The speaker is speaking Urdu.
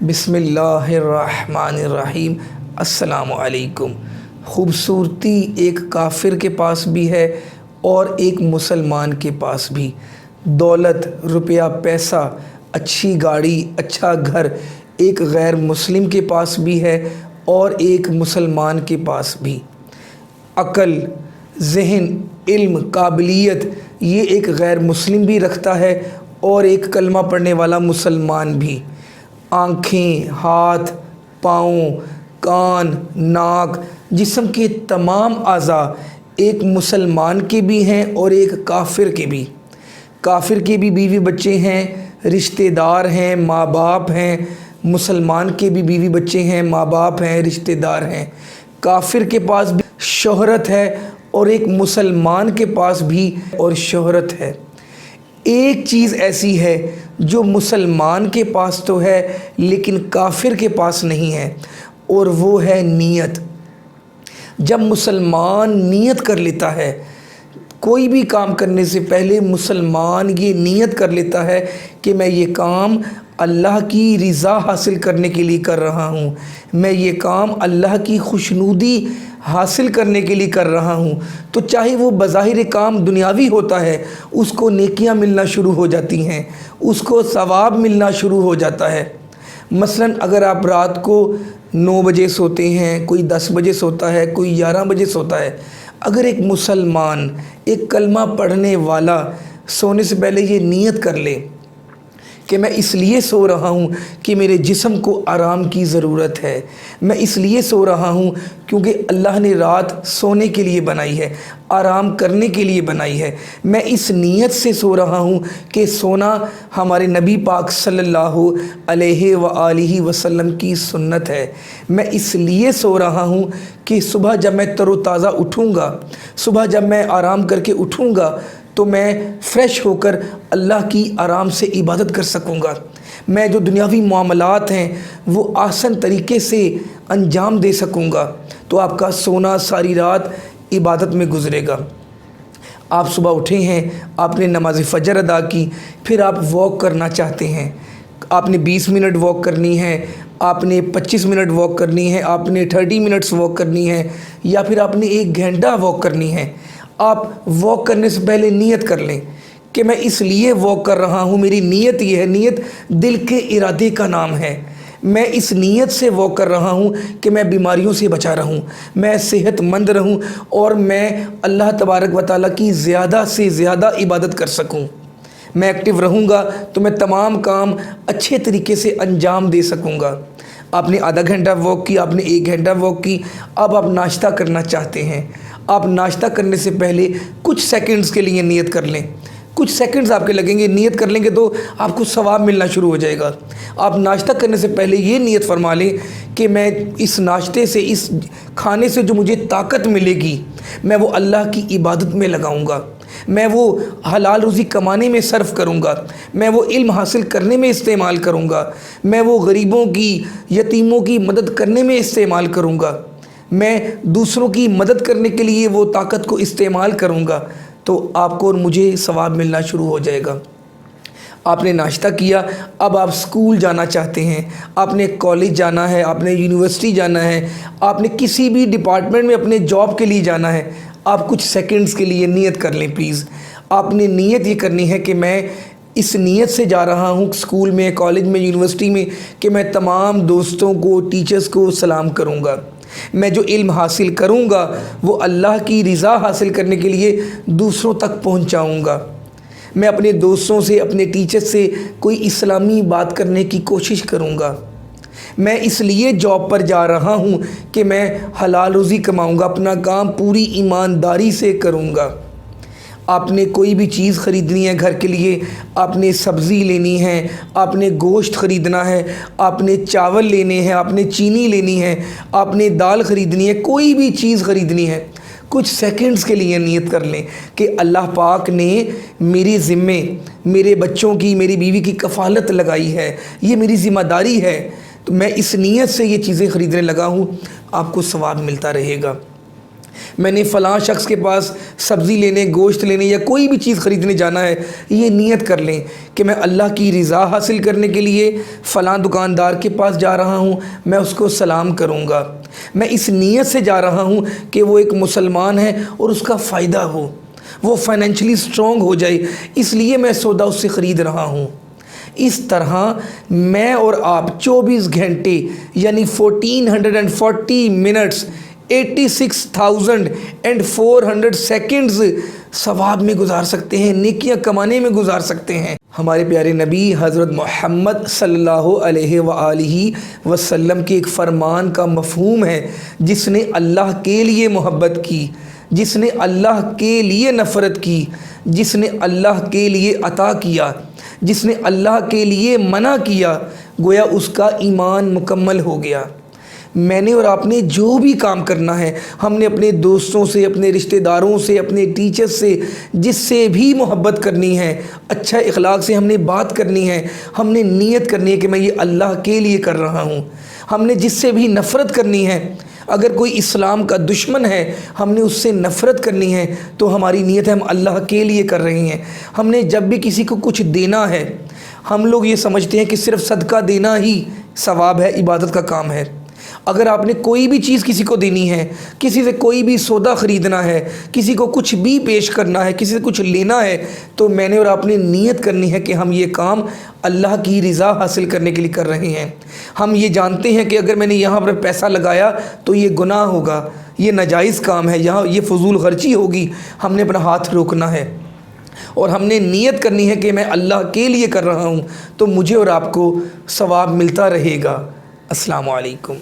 بسم اللہ الرحمن الرحیم۔ السلام علیکم۔ خوبصورتی ایک کافر کے پاس بھی ہے اور ایک مسلمان کے پاس بھی۔ دولت، روپیہ، پیسہ، اچھی گاڑی، اچھا گھر ایک غیر مسلم کے پاس بھی ہے اور ایک مسلمان کے پاس بھی۔ عقل، ذہن، علم، قابلیت یہ ایک غیر مسلم بھی رکھتا ہے اور ایک کلمہ پڑھنے والا مسلمان بھی۔ آنکھیں، ہاتھ، پاؤں، کان، ناک، جسم کے تمام اعضاء ایک مسلمان کے بھی ہیں اور ایک کافر کے بھی۔ کافر کے بھی بیوی بچے ہیں، رشتہ دار ہیں، ماں باپ ہیں۔ مسلمان کے بھی بیوی بچے ہیں، ماں باپ ہیں، رشتہ دار ہیں۔ کافر کے پاس بھی شہرت ہے اور ایک مسلمان کے پاس بھی اور شہرت ہے۔ ایک چیز ایسی ہے جو مسلمان کے پاس تو ہے لیکن کافر کے پاس نہیں ہے، اور وہ ہے نیت۔ جب مسلمان نیت کر لیتا ہے، کوئی بھی کام کرنے سے پہلے مسلمان یہ نیت کر لیتا ہے کہ میں یہ کام اللہ کی رضا حاصل کرنے کے لیے کر رہا ہوں، میں یہ کام اللہ کی خوشنودی حاصل کرنے کے لیے کر رہا ہوں، تو چاہے وہ بظاہر کام دنیاوی ہوتا ہے، اس کو نیکیاں ملنا شروع ہو جاتی ہیں، اس کو ثواب ملنا شروع ہو جاتا ہے۔ مثلا اگر آپ رات کو 9 بجے سوتے ہیں، کوئی 10 بجے سوتا ہے، کوئی 11 بجے سوتا ہے، اگر ایک مسلمان، ایک کلمہ پڑھنے والا سونے سے پہلے یہ نیت کر لے کہ میں اس لیے سو رہا ہوں کہ میرے جسم کو آرام کی ضرورت ہے، میں اس لیے سو رہا ہوں کیونکہ اللہ نے رات سونے کے لیے بنائی ہے، آرام کرنے کے لیے بنائی ہے، میں اس نیت سے سو رہا ہوں کہ سونا ہمارے نبی پاک صلی اللہ علیہ وآلہ وسلم کی سنت ہے، میں اس لیے سو رہا ہوں کہ صبح جب میں تر و تازہ اٹھوں گا، صبح جب میں آرام کر کے اٹھوں گا تو میں فریش ہو کر اللہ کی آرام سے عبادت کر سکوں گا، میں جو دنیاوی معاملات ہیں وہ آسان طریقے سے انجام دے سکوں گا۔ تو آپ کا سونا ساری رات عبادت میں گزرے گا۔ آپ صبح اٹھے ہیں، آپ نے نماز فجر ادا کی، پھر آپ واک کرنا چاہتے ہیں، آپ نے 20 منٹ واک کرنی ہے، آپ نے 25 منٹ واک کرنی ہے، آپ نے 30 منٹس واک کرنی ہے، یا پھر آپ نے 1 گھنٹہ واک کرنی ہے۔ آپ واک کرنے سے پہلے نیت کر لیں کہ میں اس لیے واک کر رہا ہوں، میری نیت یہ ہے، نیت دل کے ارادے کا نام ہے، میں اس نیت سے واک کر رہا ہوں کہ میں بیماریوں سے بچا رہوں، میں صحت مند رہوں اور میں اللہ تبارک و تعالیٰ کی زیادہ سے زیادہ عبادت کر سکوں۔ میں ایکٹیو رہوں گا تو میں تمام کام اچھے طریقے سے انجام دے سکوں گا۔ آپ نے آدھا گھنٹہ واک کی، آپ نے 1 گھنٹہ واک کی، اب آپ ناشتہ کرنا چاہتے ہیں۔ آپ ناشتہ کرنے سے پہلے کچھ سیکنڈز کے لیے نیت کر لیں، کچھ سیکنڈز آپ کے لگیں گے، نیت کر لیں گے تو آپ کو ثواب ملنا شروع ہو جائے گا۔ آپ ناشتہ کرنے سے پہلے یہ نیت فرما لیں کہ میں اس ناشتے سے، اس کھانے سے جو مجھے طاقت ملے گی، میں وہ اللہ کی عبادت میں لگاؤں گا، میں وہ حلال روزی کمانے میں صرف کروں گا، میں وہ علم حاصل کرنے میں استعمال کروں گا، میں وہ غریبوں کی، یتیموں کی مدد کرنے میں استعمال کروں گا، میں دوسروں کی مدد کرنے کے لیے وہ طاقت کو استعمال کروں گا، تو آپ کو اور مجھے ثواب ملنا شروع ہو جائے گا۔ آپ نے ناشتہ کیا، اب آپ اسکول جانا چاہتے ہیں، آپ نے کالج جانا ہے، آپ نے یونیورسٹی جانا ہے، آپ نے کسی بھی ڈپارٹمنٹ میں اپنے جاب کے لیے جانا ہے، آپ کچھ سیکنڈز کے لیے نیت کر لیں پلیز۔ آپ نے نیت یہ کرنی ہے کہ میں اس نیت سے جا رہا ہوں اسکول میں، کالج میں، یونیورسٹی میں، کہ میں تمام دوستوں کو، ٹیچرز کو سلام کروں گا، میں جو علم حاصل کروں گا وہ اللہ کی رضا حاصل کرنے کے لیے دوسروں تک پہنچاؤں گا، میں اپنے دوستوں سے، اپنے ٹیچر سے کوئی اسلامی بات کرنے کی کوشش کروں گا، میں اس لیے جاب پر جا رہا ہوں کہ میں حلال روزی کماؤں گا، اپنا کام پوری ایمانداری سے کروں گا۔ آپ نے کوئی بھی چیز خریدنی ہے گھر کے لیے، آپ نے سبزی لینی ہے، آپ نے گوشت خریدنا ہے، آپ نے چاول لینے ہیں، آپ نے چینی لینی ہے، آپ نے دال خریدنی ہے، کوئی بھی چیز خریدنی ہے، کچھ سیکنڈز کے لیے نیت کر لیں کہ اللہ پاک نے میری ذمے، میرے بچوں کی، میری بیوی کی کفالت لگائی ہے، یہ میری ذمہ داری ہے، تو میں اس نیت سے یہ چیزیں خریدنے لگا ہوں، آپ کو ثواب ملتا رہے گا۔ میں نے فلاں شخص کے پاس سبزی لینے، گوشت لینے یا کوئی بھی چیز خریدنے جانا ہے، یہ نیت کر لیں کہ میں اللہ کی رضا حاصل کرنے کے لیے فلاں دکاندار کے پاس جا رہا ہوں، میں اس کو سلام کروں گا، میں اس نیت سے جا رہا ہوں کہ وہ ایک مسلمان ہے اور اس کا فائدہ ہو، وہ فائنینشلی سٹرونگ ہو جائے، اس لیے میں سودا اس سے خرید رہا ہوں۔ اس طرح میں اور آپ 24 گھنٹے یعنی 1440 منٹس 86,400 سیکنڈز ثواب میں گزار سکتے ہیں، نیکیاں کمانے میں گزار سکتے ہیں۔ ہمارے پیارے نبی حضرت محمد صلی اللہ علیہ وآلہ وسلم کے ایک فرمان کا مفہوم ہے، جس نے اللہ کے لیے محبت کی، جس نے اللہ کے لیے نفرت کی، جس نے اللہ کے لیے عطا کیا، جس نے اللہ کے لیے منع کیا، گویا اس کا ایمان مکمل ہو گیا۔ میں نے اور آپ نے جو بھی کام کرنا ہے، ہم نے اپنے دوستوں سے، اپنے رشتہ داروں سے، اپنے ٹیچر سے، جس سے بھی محبت کرنی ہے، اچھا اخلاق سے ہم نے بات کرنی ہے، ہم نے نیت کرنی ہے کہ میں یہ اللہ کے لیے کر رہا ہوں۔ ہم نے جس سے بھی نفرت کرنی ہے، اگر کوئی اسلام کا دشمن ہے، ہم نے اس سے نفرت کرنی ہے، تو ہماری نیت ہے ہم اللہ کے لیے کر رہے ہیں۔ ہم نے جب بھی کسی کو کچھ دینا ہے، ہم لوگ یہ سمجھتے ہیں کہ صرف صدقہ دینا ہی ثواب ہے، عبادت کا کام ہے۔ اگر آپ نے کوئی بھی چیز کسی کو دینی ہے، کسی سے کوئی بھی سودا خریدنا ہے، کسی کو کچھ بھی پیش کرنا ہے، کسی سے کچھ لینا ہے، تو میں نے اور آپ نے نیت کرنی ہے کہ ہم یہ کام اللہ کی رضا حاصل کرنے کے لیے کر رہے ہیں۔ ہم یہ جانتے ہیں کہ اگر میں نے یہاں پر پیسہ لگایا تو یہ گناہ ہوگا، یہ ناجائز کام ہے، یہاں یہ فضول خرچی ہوگی، ہم نے اپنا ہاتھ روکنا ہے، اور ہم نے نیت کرنی ہے کہ میں اللہ کے لیے کر رہا ہوں، تو مجھے اور آپ کو ثواب ملتا رہے گا۔ السلام علیکم۔